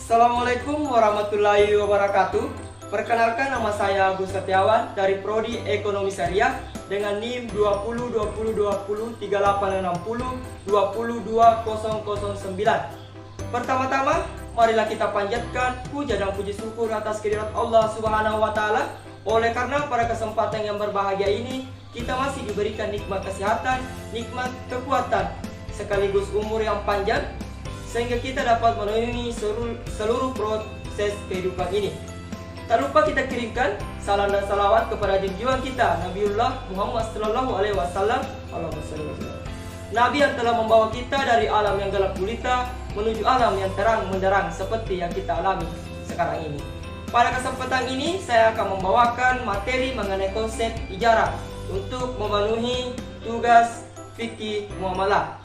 Assalamualaikum warahmatullahi wabarakatuh. Perkenalkan, nama saya Agus Setiawan dari Prodi Ekonomi Syariah dengan NIM 2020203860 Pertama-tama, marilah kita panjatkan puja dan puji syukur atas kehadirat Allah Subhanahu wa Ta'ala. Oleh karena pada kesempatan yang berbahagia ini, kita masih diberikan nikmat kesehatan, nikmat kekuatan, sekaligus umur yang panjang, sehingga kita dapat memenuhi seluruh proses kehidupan ini. Tak lupa kita kirimkan salam dan salawat kepada junjungan kita Nabiullah Muhammad sallallahu alaihi wasallam. Nabi yang telah membawa kita dari alam yang gelap gulita menuju alam yang terang menderang seperti yang kita alami sekarang ini. Pada kesempatan ini saya akan membawakan materi mengenai konsep ijarah untuk memenuhi tugas fikih muamalah.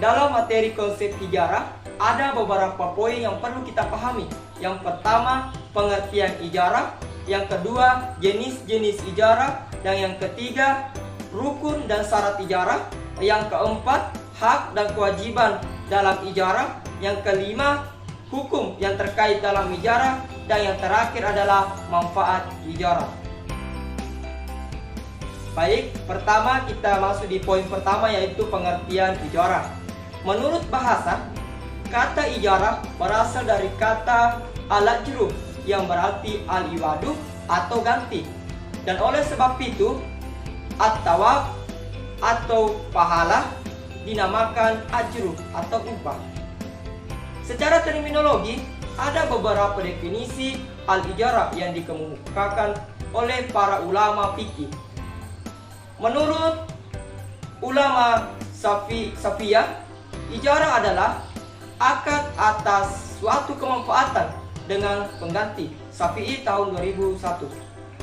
Dalam materi konsep ijarah, ada beberapa poin yang perlu kita pahami. Yang pertama, pengertian ijarah. Yang kedua, jenis-jenis ijarah. Dan yang ketiga, rukun dan syarat ijarah. Yang keempat, hak dan kewajiban dalam ijarah. Yang kelima, hukum yang terkait dalam ijarah. Dan yang terakhir adalah manfaat ijarah. Baik, pertama kita masuk di poin pertama, yaitu pengertian ijarah. Menurut bahasa, kata ijarah berasal dari kata al-ajruh yang berarti al-iwadu atau ganti. Dan oleh sebab itu, at-tawab atau pahala dinamakan ajruh atau upah. Secara terminologi, ada beberapa definisi al-ijarah yang dikemukakan oleh para ulama fikih. Menurut ulama Safiyah, ijarah adalah akad atas suatu kemanfaatan dengan pengganti. Syafi'i tahun 2001.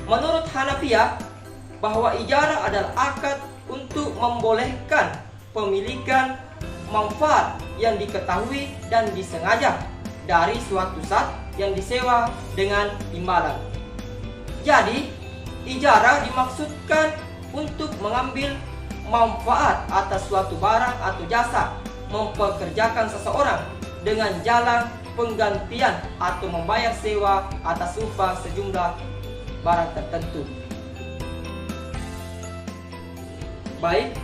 Menurut Hanafiyah, bahwa ijarah adalah akad untuk membolehkan pemilikan manfaat yang diketahui dan disengaja dari suatu zat yang disewa dengan imbalan. Jadi, ijarah dimaksudkan untuk mengambil manfaat atas suatu barang atau jasa, mempekerjakan seseorang dengan jalan penggantian atau membayar sewa atas upah sejumlah barang tertentu. Baik,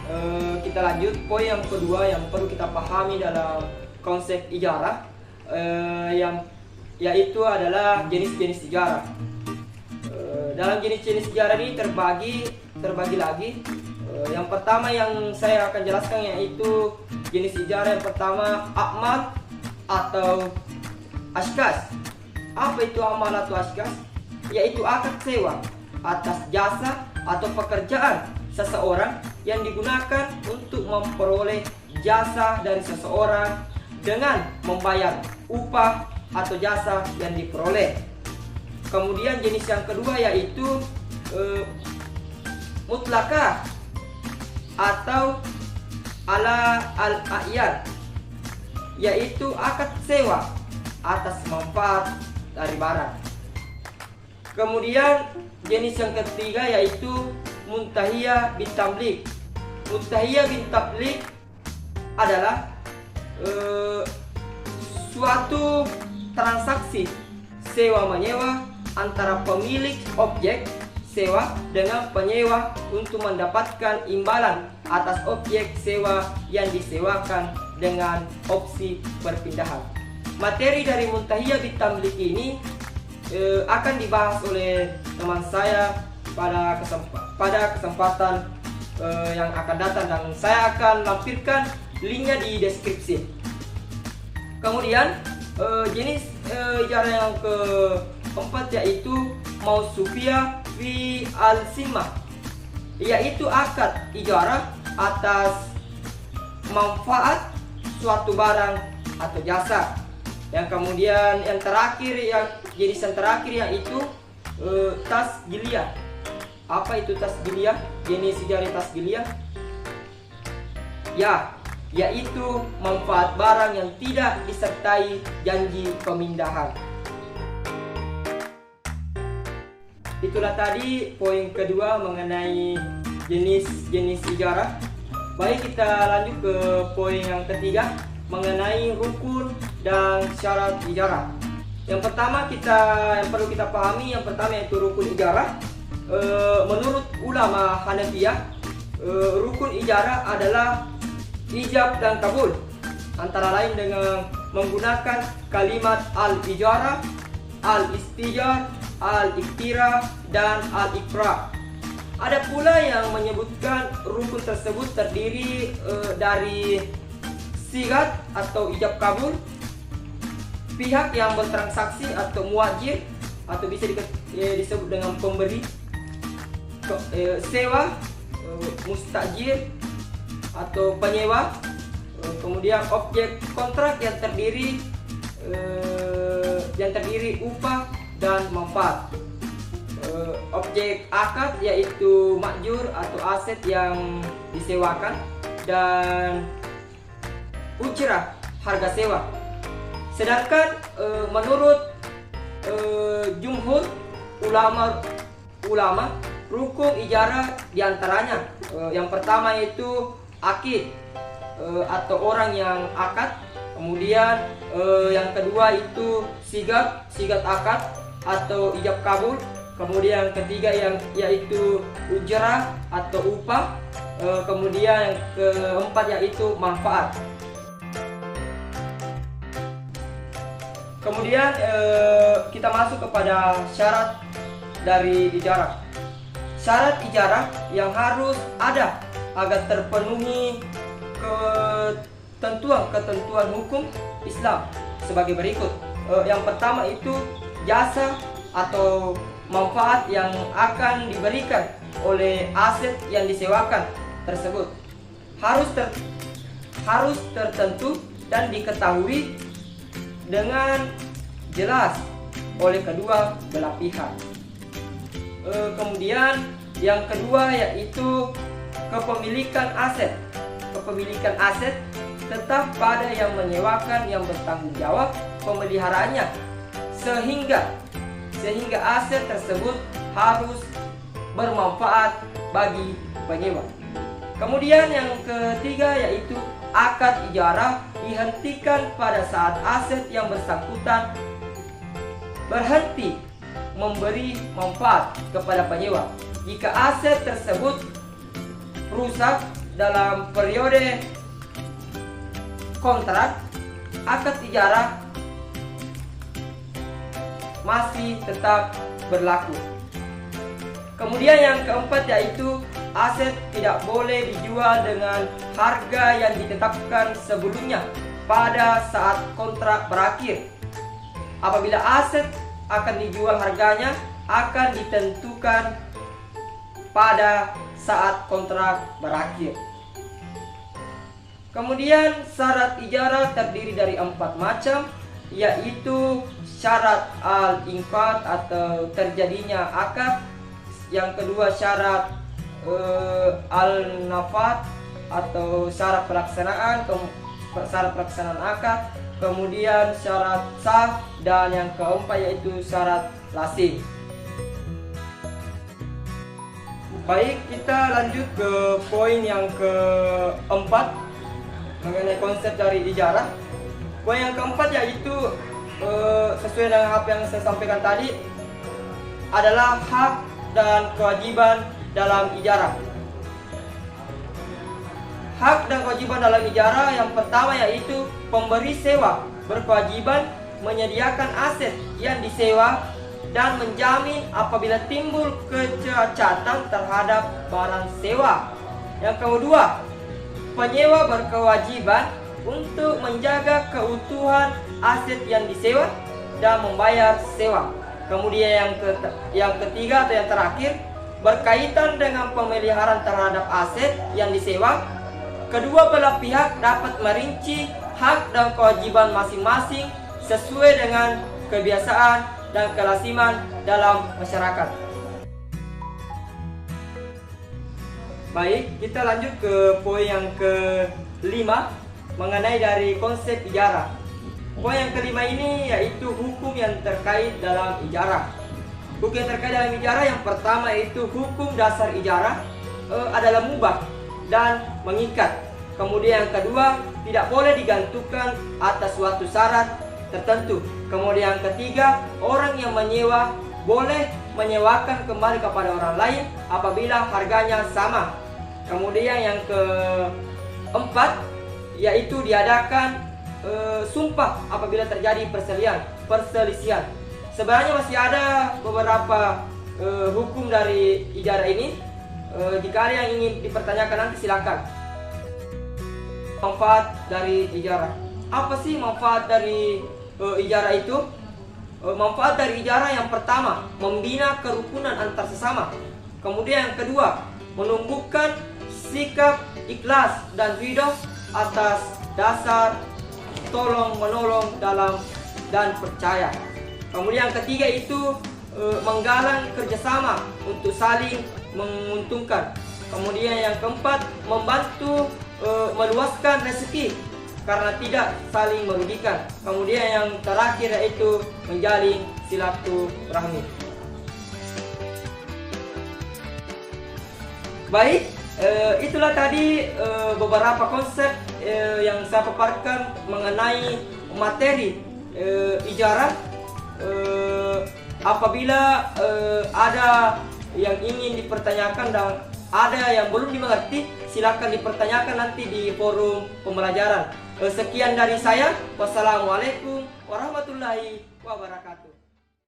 kita lanjut. Poin yang kedua yang perlu kita pahami dalam konsep ijarah, yaitu adalah jenis-jenis ijarah. Dalam jenis-jenis ijarah ini terbagi lagi. Yang pertama yang saya akan jelaskan yaitu jenis ijarah yang pertama, amal atau ashkas. Apa itu amal atau ashkas? Yaitu akad sewa atas jasa atau pekerjaan seseorang yang digunakan untuk memperoleh jasa dari seseorang dengan membayar upah atau jasa yang diperoleh. Kemudian jenis yang kedua yaitu mutlakah atau ala al-a'yan, yaitu akad sewa atas manfaat dari barang. Kemudian jenis yang ketiga yaitu muntahiyah bin tamlik. Muntahiyah bin tamlik adalah suatu transaksi sewa menyewa antara pemilik objek sewa dengan penyewa untuk mendapatkan imbalan atas objek sewa yang disewakan dengan opsi perpindahan. Materi dari muntahiyah bin tamlik ini akan dibahas oleh teman saya pada kesempatan yang akan datang, dan saya akan lampirkan linknya di deskripsi. Kemudian jenis ijarah yang keempat yaitu mausufiyah fi al-simah, yaitu akad ijarah atas manfaat suatu barang atau jasa. Yang kemudian yang terakhir, jenis yang terakhir yaitu tasgiliyah. Apa itu tasgiliyah? Jenis ijarah tasgiliyah yaitu manfaat barang yang tidak disertai janji pemindahan. Itulah tadi poin kedua mengenai jenis-jenis ijarah. Baik, kita lanjut ke poin yang ketiga, mengenai rukun dan syarat ijarah. Yang pertama yang perlu kita pahami, yang pertama yaitu rukun ijarah. Menurut ulama Hanafiyah, rukun ijarah adalah ijab dan kabul, antara lain dengan menggunakan kalimat al-ijarah, al-istijar, al-iktira, dan al-iqrar. Ada pula yang menyebutkan rukun tersebut terdiri dari sigat atau ijab kabul, pihak yang bertransaksi atau muajir, atau bisa disebut dengan pemberi, sewa, mustajir atau penyewa, kemudian objek kontrak yang terdiri upah dan manfaat. Objek akad yaitu makjur atau aset yang disewakan, dan ujrah, harga sewa. Sedangkan menurut jumhur ulama, rukun ijarah diantaranya yang pertama yaitu akid atau orang yang akad, kemudian yang kedua itu sigat akad atau ijab kabul, kemudian yang ketiga yaitu ujrah atau upah, kemudian yang keempat yaitu manfaat. Kemudian kita masuk kepada syarat dari ijarah. Syarat ijarah yang harus ada agar terpenuhi ketentuan hukum Islam sebagai berikut. Yang pertama itu jasa atau manfaat yang akan diberikan oleh aset yang disewakan tersebut harus tertentu dan diketahui dengan jelas oleh kedua belah pihak. Kemudian yang kedua yaitu kepemilikan aset. Kepemilikan aset tetap pada yang menyewakan yang bertanggung jawab pemeliharaannya, sehingga aset tersebut harus bermanfaat bagi penyewa. Kemudian yang ketiga yaitu akad ijarah dihentikan pada saat aset yang bersangkutan berhenti memberi manfaat kepada penyewa. Jika aset tersebut rusak dalam periode kontrak, akad ijarah masih tetap berlaku. Kemudian yang keempat yaitu aset tidak boleh dijual dengan harga yang ditetapkan sebelumnya pada saat kontrak berakhir. Apabila aset akan dijual, harganya akan ditentukan pada saat kontrak berakhir. Kemudian syarat ijarah terdiri dari 4 macam, yaitu syarat al-inqad atau terjadinya akad, yang kedua syarat al-nafad atau syarat pelaksanaan akad, kemudian syarat sah, dan yang keempat yaitu syarat lazim. Baik, kita lanjut ke poin yang keempat mengenai konsep dari ijarah. Poin yang keempat yaitu sesuai dengan apa yang saya sampaikan tadi, adalah hak dan kewajiban dalam ijarah. Hak dan kewajiban dalam ijarah yang pertama yaitu pemberi sewa berkewajiban menyediakan aset yang disewa dan menjamin apabila timbul kecacatan terhadap barang sewa. Yang kedua, penyewa berkewajiban untuk menjaga keutuhan aset yang disewa dan membayar sewa. Kemudian yang ketiga atau yang terakhir, berkaitan dengan pemeliharaan terhadap aset yang disewa, kedua belah pihak dapat merinci hak dan kewajiban masing-masing sesuai dengan kebiasaan dan kelasiman dalam masyarakat. Baik, kita lanjut ke poin yang kelima mengenai dari konsep ijarah. Poin yang kelima ini yaitu hukum yang terkait dalam ijarah. Hukum yang terkait dalam ijarah yang pertama yaitu hukum dasar ijarah adalah mubah dan mengikat. Kemudian yang kedua, tidak boleh digantungkan atas suatu syarat tertentu. Kemudian yang ketiga, orang yang menyewa boleh menyewakan kembali kepada orang lain apabila harganya sama. Kemudian yang keempat, yaitu diadakan sumpah apabila terjadi perselisihan. Sebenarnya masih ada beberapa hukum dari ijarah ini. Jika ada yang ingin dipertanyakan nanti silakan. Manfaat dari ijarah. Apa sih manfaat dari ijarah itu? Manfaat dari ijarah yang pertama, membina kerukunan antar sesama. Kemudian yang kedua, menumbuhkan sikap ikhlas dan ridho atas dasar tolong menolong dalam dan percaya. Kemudian yang ketiga itu menggalang kerjasama untuk saling menguntungkan. Kemudian yang keempat, membantu meluaskan rezeki karena tidak saling merugikan. Kemudian yang terakhir yaitu menjalin silaturahmi. Baik, itulah tadi beberapa konsep yang saya paparkan mengenai materi ijarah. Apabila ada yang ingin dipertanyakan dan ada yang belum dimengerti, silakan dipertanyakan nanti di forum pembelajaran. Sekian dari saya. Wassalamualaikum warahmatullahi wabarakatuh.